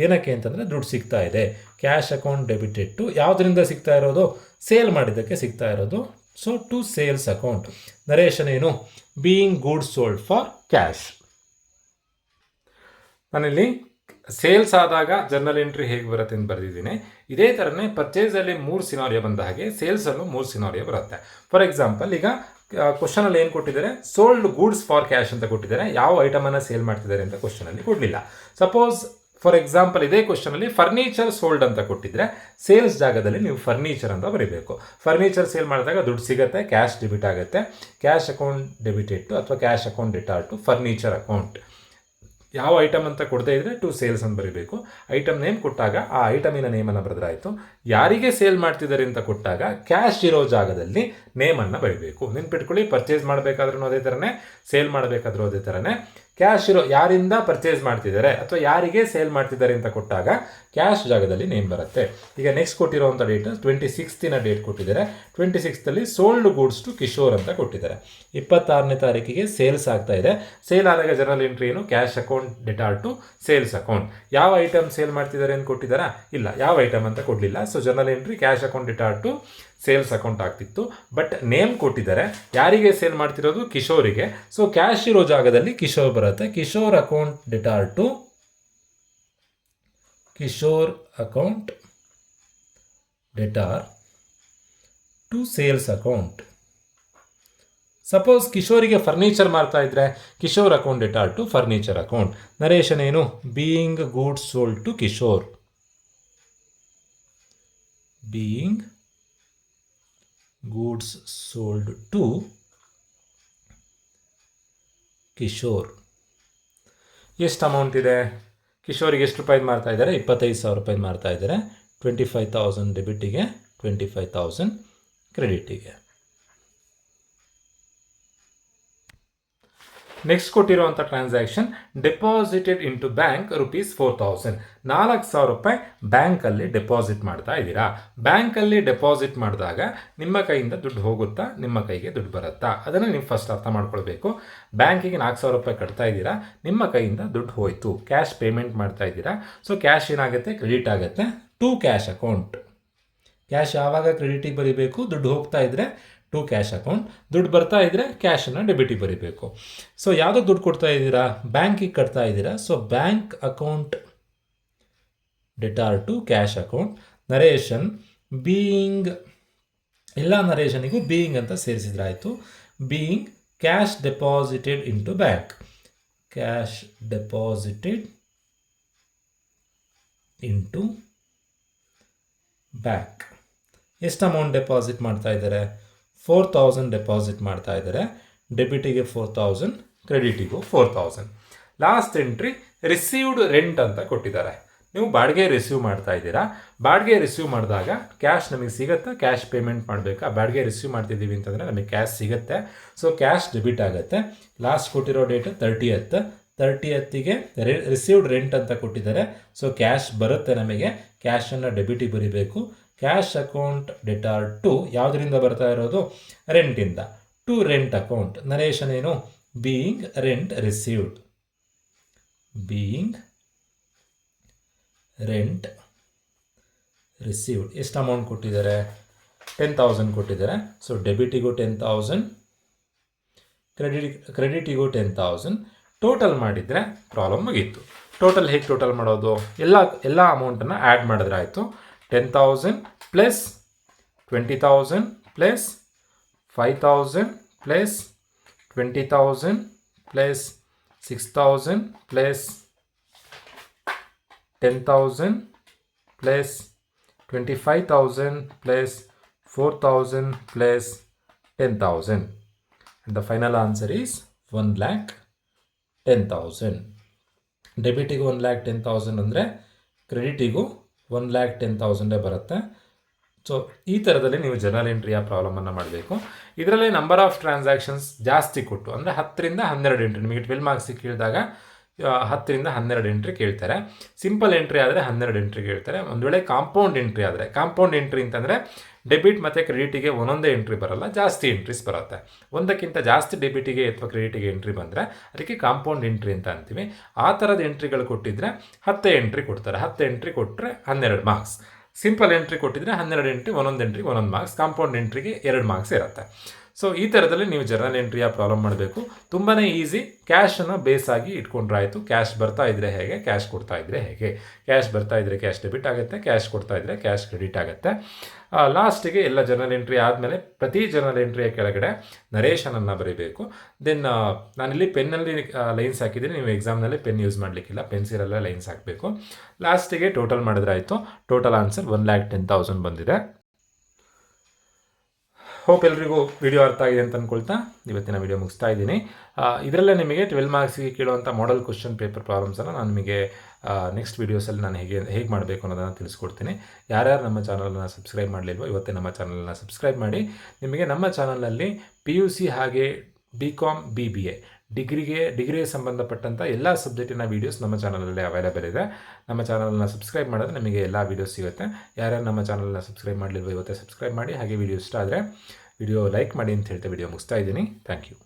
ಏನಕ್ಕೆ ಅಂತಂದರೆ ದುಡ್ಡು ಸಿಗ್ತಾ ಇದೆ. ಕ್ಯಾಶ್ ಅಕೌಂಟ್ ಡೆಬಿಟೆಡ್ ಟು ಯಾವುದರಿಂದ ಸಿಗ್ತಾ ಇರೋದು? ಸೇಲ್ ಮಾಡಿದ್ದಕ್ಕೆ ಸಿಗ್ತಾ ಇರೋದು. So to sales account. Narration ಏನು? Being goods sold for cash. ನಾನಿಲ್ಲಿ ಸೇಲ್ಸ್ ಆದಾಗ ಜರ್ನಲ್ ಎಂಟ್ರಿ ಹೇಗೆ ಬರುತ್ತೆ ಅಂತ ಬರೆದಿದ್ದೀನಿ. ಇದೇ ಥರನೇ ಪರ್ಚೇಸಲ್ಲಿ 3 ಸಿನಾರಿಯೋ ಬಂದ ಹಾಗೆ ಸೇಲ್ಸಲ್ಲೂ 3 ಸಿನಾರಿಯೋ ಬರುತ್ತೆ. ಫಾರ್ ಎಕ್ಸಾಂಪಲ್, ಈಗ ಕ್ವಶನಲ್ಲಿ ಏನು ಕೊಟ್ಟಿದ್ದಾರೆ? ಸೋಲ್ಡ್ ಗೂಡ್ಸ್ ಫಾರ್ ಕ್ಯಾಶ್ ಅಂತ ಕೊಟ್ಟಿದ್ದಾರೆ. ಯಾವ ಐಟಮನ್ನು ಸೇಲ್ ಮಾಡ್ತಿದ್ದಾರೆ ಅಂತ ಕ್ವಶನಲ್ಲಿ ಕೊಡಲಿಲ್ಲ. ಸಪೋಸ್ ಫಾರ್ ಎಕ್ಸಾಂಪಲ್ ಇದೇ ಕ್ವಶನಲ್ಲಿ ಫರ್ನಿಚರ್ ಸೋಲ್ಡ್ ಅಂತ ಕೊಟ್ಟಿದ್ರೆ ಸೇಲ್ಸ್ ಜಾಗದಲ್ಲಿ ನೀವು ಫರ್ನಿಚರ್ ಅಂತ ಬರೀಬೇಕು. ಫರ್ನಿಚರ್ ಸೇಲ್ ಮಾಡಿದಾಗ ದುಡ್ಡು ಸಿಗುತ್ತೆ, ಕ್ಯಾಶ್ ಡೆಬಿಟ್ ಆಗುತ್ತೆ. ಕ್ಯಾಶ್ ಅಕೌಂಟ್ ಡೆಬಿಟೆಡ್ ಟು ಅಥವಾ cash account debtor to furniture account. ಯಾವ ಐಟಮ್ ಅಂತ ಕೊಡದೇ ಇದ್ದರೆ ಟು ಸೇಲ್ಸ್ ಅಂತ ಬರೀಬೇಕು. ಐಟಮ್ ನೇಮ್ ಕೊಟ್ಟಾಗ ಆ ಐಟಮಿನ ನೇಮನ್ನು ಬರೆದ್ರಾಯಿತು. ಯಾರಿಗೆ ಸೇಲ್ ಮಾಡ್ತಿದ್ದಾರೆ ಅಂತ ಕೊಟ್ಟಾಗ ಕ್ಯಾಶ್ ಇರೋ ಜಾಗದಲ್ಲಿ ನೇಮನ್ನು ಬರೀಬೇಕು. ನೆನ್ಪಿಟ್ಕೊಳ್ಳಿ, ಪರ್ಚೇಸ್ ಮಾಡಬೇಕಾದ್ರೂ ಅದೇ ಥರನೇ, ಸೇಲ್ ಮಾಡಬೇಕಾದ್ರೂ ಅದೇ ಥರನೇ. ಕ್ಯಾಶ್ ಇರೋ ಯಾರಿಂದ ಪರ್ಚೇಸ್ ಮಾಡ್ತಿದ್ದಾರೆ ಅಥವಾ ಯಾರಿಗೆ ಸೇಲ್ ಮಾಡ್ತಿದ್ದಾರೆ ಅಂತ ಕೊಟ್ಟಾಗ ಕ್ಯಾಶ್ ಜಾಗದಲ್ಲಿ ನೇಮ್ ಬರುತ್ತೆ. ಈಗ ನೆಕ್ಸ್ಟ್ ಕೊಟ್ಟಿರೋವಂಥ ಡೇಟ್ 26th ಡೇಟ್ ಕೊಟ್ಟಿದ್ದಾರೆ. 26th sold goods to Kishore ಅಂತ ಕೊಟ್ಟಿದ್ದಾರೆ. 26ನೇ ತಾರೀಕಿಗೆ ಸೇಲ್ಸ್ ಆಗ್ತಾ ಇದೆ. ಸೇಲ್ ಆದಾಗ ಜರ್ನಲ್ ಎಂಟ್ರಿ ಏನು? Cash account debtor to sales account. ಯಾವ ಐಟಮ್ ಸೇಲ್ ಮಾಡ್ತಿದ್ದಾರೆ ಅಂತ ಕೊಟ್ಟಿದ್ದಾರಾ? ಇಲ್ಲ, ಯಾವ ಐಟಮ್ ಅಂತ ಕೊಡಲಿಲ್ಲ. So journal entry cash account debtor to sales account ಆಗ್ತಿತ್ತು. ಬಟ್ ನೇಮ್ ಕೊಟ್ಟಿದ್ದಾರೆ, ಯಾರಿಗೆ ಸೇಲ್ ಮಾಡ್ತಿರೋದು? ಕಿಶೋರಿಗೆ. ಸೊ ಕ್ಯಾಶ್ ಇರೋ ಜಾಗದಲ್ಲಿ ಕಿಶೋರ್ ಬರುತ್ತೆ. Kishore account debtor to Kishore account debtor to sales account. Suppose ಕಿಶೋರಿಗೆ ಫರ್ನಿಚರ್ ಮಾರ್ತಾ ಇದ್ರೆ Kishore account debtor to furniture account. Narration ಏನು? Being goods sold to Kishore. Being goods sold to Kishore. ಎಷ್ಟು ಅಮೌಂಟ್ ಇದೆ? ಕಿಶೋರಿಗೆ ಎಷ್ಟು ರೂಪಾಯಿ ಮಾರ್ತಾ ಇದ್ದಾರೆ? 25,000 ರೂಪಾಯಿ ಮಾರ್ತಾ ಇದ್ದಾರೆ. 25,000 ಡೆಬಿಟಿಗೆ, 25,000 ಕ್ರೆಡಿಟಿಗೆ. ನೆಕ್ಸ್ಟ್ ಕೊಟ್ಟಿರುವಂಥ ಟ್ರಾನ್ಸಾಕ್ಷನ್ ಡೆಪಾಸಿಟೆಡ್ ಇಂಟು ಬ್ಯಾಂಕ್ ₹4,000. 4,000 ರೂಪಾಯಿ ಬ್ಯಾಂಕಲ್ಲಿ ಡೆಪಾಸಿಟ್ ಮಾಡ್ತಾ ಇದ್ದೀರಾ. ಬ್ಯಾಂಕಲ್ಲಿ ಡೆಪಾಸಿಟ್ ಮಾಡಿದಾಗ ನಿಮ್ಮ ಕೈಯಿಂದ ದುಡ್ಡು ಹೋಗುತ್ತಾ, ನಿಮ್ಮ ಕೈಗೆ ದುಡ್ಡು ಬರುತ್ತಾ? ಅದನ್ನು ನೀವು ಫಸ್ಟ್ ಅರ್ಥ ಮಾಡ್ಕೊಳ್ಬೇಕು. ಬ್ಯಾಂಕಿಗೆ 4,000 ರೂಪಾಯಿ ಕಟ್ತಾ ಇದ್ದೀರಾ, ನಿಮ್ಮ ಕೈಯಿಂದ ದುಡ್ಡು ಹೋಯಿತು, ಕ್ಯಾಶ್ ಪೇಮೆಂಟ್ ಮಾಡ್ತಾ ಇದ್ದೀರಾ. ಸೊ ಕ್ಯಾಶ್ ಏನಾಗುತ್ತೆ? ಕ್ರೆಡಿಟ್ ಆಗುತ್ತೆ ಟು ಕ್ಯಾಶ್ ಅಕೌಂಟ್. ಕ್ಯಾಶ್ ಯಾವಾಗ ಕ್ರೆಡಿಟಿಗೆ ಬರೀಬೇಕು? ದುಡ್ಡು ಹೋಗ್ತಾ ಇದ್ದರೆ ಟು ಕ್ಯಾಶ್ ಅಕೌಂಟ್, ದುಡ್ಡು ಬರ್ತಾ ಇದ್ದರೆ ಕ್ಯಾಶನ್ನು ಡೆಬಿಟಿಗೆ ಬರೀಬೇಕು. ಸೊ ಯಾವುದಕ್ಕೆ ದುಡ್ಡು ಕೊಡ್ತಾ ಇದ್ದೀರಾ? ಬ್ಯಾಂಕಿಗೆ ಕಟ್ತಾ ಇದ್ದೀರಾ. So bank account debtor to cash account. Narration being, ಎಲ್ಲ ನರೇಶನಿಗೂ ಬೀಯಿಂಗ್ ಅಂತ ಸೇರಿಸಿದ್ರಾಯಿತು. Being cash deposited into bank. Cash deposited into bank. ಎಷ್ಟು ಅಮೌಂಟ್ ಡೆಪಾಸಿಟ್ ಮಾಡ್ತಾ ಇದ್ದಾರೆ? 4,000 ಡೆಪಾಸಿಟ್ ಮಾಡ್ತಾ ಇದ್ದಾರೆ. ಡೆಬಿಟಿಗೆ 4,000, ಕ್ರೆಡಿಟಿಗೂ 4,000. ಲಾಸ್ಟ್ ಎಂಟ್ರಿ ರಿಸೀವ್ಡ್ ರೆಂಟ್ ಅಂತ ಕೊಟ್ಟಿದ್ದಾರೆ. ನೀವು ಬಾಡಿಗೆ ರಿಸೀವ್ ಮಾಡ್ತಾ ಇದ್ದೀರಾ. ಬಾಡಿಗೆ ರಿಸೀವ್ ಮಾಡಿದಾಗ ಕ್ಯಾಶ್ ನಮಗೆ ಸಿಗುತ್ತೆ, ಕ್ಯಾಶ್ ಪೇಮೆಂಟ್ ಮಾಡಬೇಕಾ? ಬಾಡಿಗೆ ರಿಸೀವ್ ಮಾಡ್ತಿದ್ದೀವಿ ಅಂತಂದರೆ ನಮಗೆ ಕ್ಯಾಶ್ ಸಿಗುತ್ತೆ. ಸೊ ಕ್ಯಾಶ್ ಡೆಬಿಟ್ ಆಗುತ್ತೆ. ಲಾಸ್ಟ್ ಕೊಟ್ಟಿರೋ date 30th. 30th received rent ಅಂತ ಕೊಟ್ಟಿದ್ದಾರೆ. ಸೊ ಕ್ಯಾಶ್ ಬರುತ್ತೆ ನಮಗೆ, ಕ್ಯಾಶನ್ನು ಡೆಬಿಟಿಗೆ ಬರೀಬೇಕು. ಕ್ಯಾಶ್ ಅಕೌಂಟ್ ಡೆಟಾರ್ ಟು ಯಾವುದರಿಂದ ಬರ್ತಾ ಇರೋದು? ರೆಂಟಿಂದ. To rent account. ನರೇಶನ್ ಏನು? Being rent received. Being rent received. ಎಷ್ಟು ಅಮೌಂಟ್ ಕೊಟ್ಟಿದ್ದಾರೆ? 10,000 ಕೊಟ್ಟಿದ್ದಾರೆ. ಸೊ ಡೆಬಿಟಿಗೂ 10,000, ಕ್ರೆಡಿಟಿಗೂ 10,000. ಟೋಟಲ್ ಮಾಡಿದರೆ ಪ್ರಾಬ್ಲಮ್ ಮುಗೀತು. ಟೋಟಲ್ ಹೇಗೆ ಟೋಟಲ್ ಮಾಡೋದು? ಎಲ್ಲ ಅಮೌಂಟನ್ನು ಆ್ಯಡ್ ಮಾಡಿದ್ರೆ ಆಯಿತು. 10,000 plus 20,000 plus 5,000 plus 20,000 plus 6,000 plus 10,000 plus 25,000 plus 4,000 plus 10,000. And the final answer is 1,10,000. ಡೆಬಿಟಿಗೂ 1,10,000 ಅಂದರೆ ಕ್ರೆಡಿಟಿಗೂ 1,10,000 ಬರುತ್ತೆ. ಸೊ ಈ ಥರದಲ್ಲಿ ನೀವು ಜರ್ನಲ್ ಎಂಟ್ರಿಯ ಪ್ರಾಬ್ಲಮನ್ನು ಮಾಡಬೇಕು. ಇದರಲ್ಲಿ ನಂಬರ್ ಆಫ್ ಟ್ರಾನ್ಸಾಕ್ಷನ್ಸ್ ಜಾಸ್ತಿ ಕೊಟ್ಟು, ಅಂದರೆ 10ರಿಂದ 12 ಎಂಟ್ರಿ. ನಿಮಗೆ 12 ಮಾರ್ಕ್ಸಿಗೆ ಕೇಳಿದಾಗ 10ರಿಂದ 12 ಎಂಟ್ರಿ ಕೇಳ್ತಾರೆ. ಸಿಂಪಲ್ ಎಂಟ್ರಿ ಆದರೆ 12 ಎಂಟ್ರಿ ಕೇಳ್ತಾರೆ. ಒಂದು ವೇಳೆ ಕಾಂಪೌಂಡ್ ಎಂಟ್ರಿ ಆದರೆ, ಕಾಂಪೌಂಡ್ ಎಂಟ್ರಿ ಅಂತಂದರೆ ಡೆಬಿಟ್ ಮತ್ತು ಕ್ರೆಡಿಟಿಗೆ ಒಂದೊಂದೇ ಎಂಟ್ರಿ ಬರಲ್ಲ, ಜಾಸ್ತಿ ಎಂಟ್ರೀಸ್ ಬರುತ್ತೆ. ಒಂದಕ್ಕಿಂತ ಜಾಸ್ತಿ ಡೆಬಿಟಿಗೆ ಅಥವಾ ಕ್ರೆಡಿಟಿಗೆ ಎಂಟ್ರಿ ಬಂದರೆ ಅದಕ್ಕೆ ಕಾಂಪೌಂಡ್ ಎಂಟ್ರಿ ಅಂತ ಅಂತೀವಿ. ಆ ಥರದ ಎಂಟ್ರಿಗಳು ಕೊಟ್ಟಿದ್ದರೆ 10 ಎಂಟ್ರಿ ಕೊಡ್ತಾರೆ. 10 ಎಂಟ್ರಿ ಕೊಟ್ಟರೆ 12 ಮಾರ್ಕ್ಸ್. ಸಿಂಪಲ್ ಎಂಟ್ರಿ ಕೊಟ್ಟಿದ್ರೆ 12 ಎಂಟ್ರಿ, ಒಂದೊಂದು ಎಂಟ್ರಿಗೆ 1 ಮಾರ್ಕ್ಸ್. ಕಾಂಪೌಂಡ್ ಎಂಟ್ರಿಗೆ 2 ಮಾರ್ಕ್ಸ್ ಇರುತ್ತೆ. ಸೊ ಈ ಥರದಲ್ಲಿ ನೀವು ಜರ್ನಲ್ ಎಂಟ್ರಿಯ ಪ್ರಾಬ್ಲಮ್ ಮಾಡಬೇಕು. ತುಂಬಾ ಈಸಿ. ಕ್ಯಾಶನ್ನು ಬೇಸ್ ಆಗಿ ಇಟ್ಕೊಂಡ್ರೆ ಆಯಿತು. ಕ್ಯಾಶ್ ಬರ್ತಾ ಇದ್ದರೆ ಹೇಗೆ, ಕ್ಯಾಶ್ ಕೊಡ್ತಾ ಇದ್ದರೆ ಹೇಗೆ. ಕ್ಯಾಶ್ ಬರ್ತಾ ಇದ್ದರೆ ಕ್ಯಾಶ್ ಡೆಬಿಟ್ ಆಗುತ್ತೆ, ಕ್ಯಾಶ್ ಕೊಡ್ತಾ ಇದ್ದರೆ ಕ್ಯಾಶ್ ಕ್ರೆಡಿಟ್ ಆಗುತ್ತೆ. ಲಾಸ್ಟಿಗೆ ಎಲ್ಲ ಜರ್ನಲ್ ಎಂಟ್ರಿ ಆದಮೇಲೆ ಪ್ರತಿ ಜರ್ನಲ್ ಎಂಟ್ರಿಯ ಕೆಳಗಡೆ ನರೇಶನನ್ನು ಬರೀಬೇಕು. ದೆನ್ ನಾನಿಲ್ಲಿ ಪೆನ್ನಲ್ಲಿ ಲೈನ್ಸ್ ಹಾಕಿದ್ದೀನಿ. ನೀವು ಎಕ್ಸಾಮ್ನಲ್ಲಿ ಪೆನ್ ಯೂಸ್ ಮಾಡಲಿಕ್ಕಿಲ್ಲ, ಪೆನ್ಸಿಲಲ್ಲೇ ಲೈನ್ಸ್ ಹಾಕಬೇಕು. ಲಾಸ್ಟಿಗೆ ಟೋಟಲ್ ಮಾಡಿದ್ರೆ ಆಯಿತು. ಟೋಟಲ್ ಆನ್ಸರ್ 1,10,000 ಬಂದಿದೆ. ಹೋಪ್ ಎಲ್ರಿಗೂ ವಿಡಿಯೋ ಅರ್ಥ ಆಗಿದೆ ಅಂತ ಅಂದ್ಕೊಳ್ತಾ ಇವತ್ತಿನ ವಿಡಿಯೋ ಮುಗಿಸ್ತಾ ಇದ್ದೀನಿ. ಇದರಲ್ಲೇ ನಿಮಗೆ 12 ಮಾರ್ಕ್ಸಿಗೆ ಕೇಳುವಂಥ ಮಾಡೆಲ್ ಕ್ವಶನ್ ಪೇಪರ್ ಪ್ರಾಬ್ಲಮ್ಸನ್ನು ನಾನು ನಿಮಗೆ ನೆಕ್ಸ್ಟ್ ವೀಡಿಯೋಸಲ್ಲಿ ನಾನು ಹೇಗೆ ಮಾಡಬೇಕು ಅನ್ನೋದನ್ನು ತಿಳಿಸ್ಕೊಡ್ತೀನಿ. ಯಾರ್ಯಾರು ನಮ್ಮ ಚಾನಲನ್ನು ಸಬ್ಸ್ಕ್ರೈಬ್ ಮಾಡಲಿಲ್ವೋ ಇವತ್ತೇ ನಮ್ಮ ಚಾನಲನ್ನು ಸಬ್ಸ್ಕ್ರೈಬ್ ಮಾಡಿ. ನಿಮಗೆ ನಮ್ಮ ಚಾನಲ್ನಲ್ಲಿ PUC ಹಾಗೆ BCom BBA ಡಿಗ್ರಿಗೆ ಸಂಬಂಧಪಟ್ಟಂಥ ಎಲ್ಲ ಸಬ್ಜೆಕ್ಟಿನ ವೀಡಿಯೋಸ್ ನಮ್ಮ ಚಾನಲಲ್ಲಿ ಅವೈಲೇಬಲ್ ಇದೆ. ನಮ್ಮ ಚಾನಲನ್ನು ಸಬ್ಸ್ಕ್ರೈಬ್ ಮಾಡಿದ್ರೆ ನಿಮಗೆ ಎಲ್ಲ ವೀಡಿಯೋಸ್ ಸಿಗುತ್ತೆ. ಯಾರ್ಯಾರು ನಮ್ಮ ಚಾನಲನ್ನು ಸಬ್ಸ್ಕ್ರೈಬ್ ಮಾಡಲಿಲ್ವೋ ಇವತ್ತೇ ಸಬ್ಸ್ಕ್ರೈಬ್ ಮಾಡಿ. ಹಾಗೆ ವಿಡಿಯೋ ಇಷ್ಟ ಆದರೆ ವಿಡಿಯೋ ಲೈಕ್ ಮಾಡಿ ಅಂತ ಹೇಳ್ತಾ ವಿಡಿಯೋ ಮುಗಿಸ್ತಾ ಇದ್ದೀನಿ. Thank you.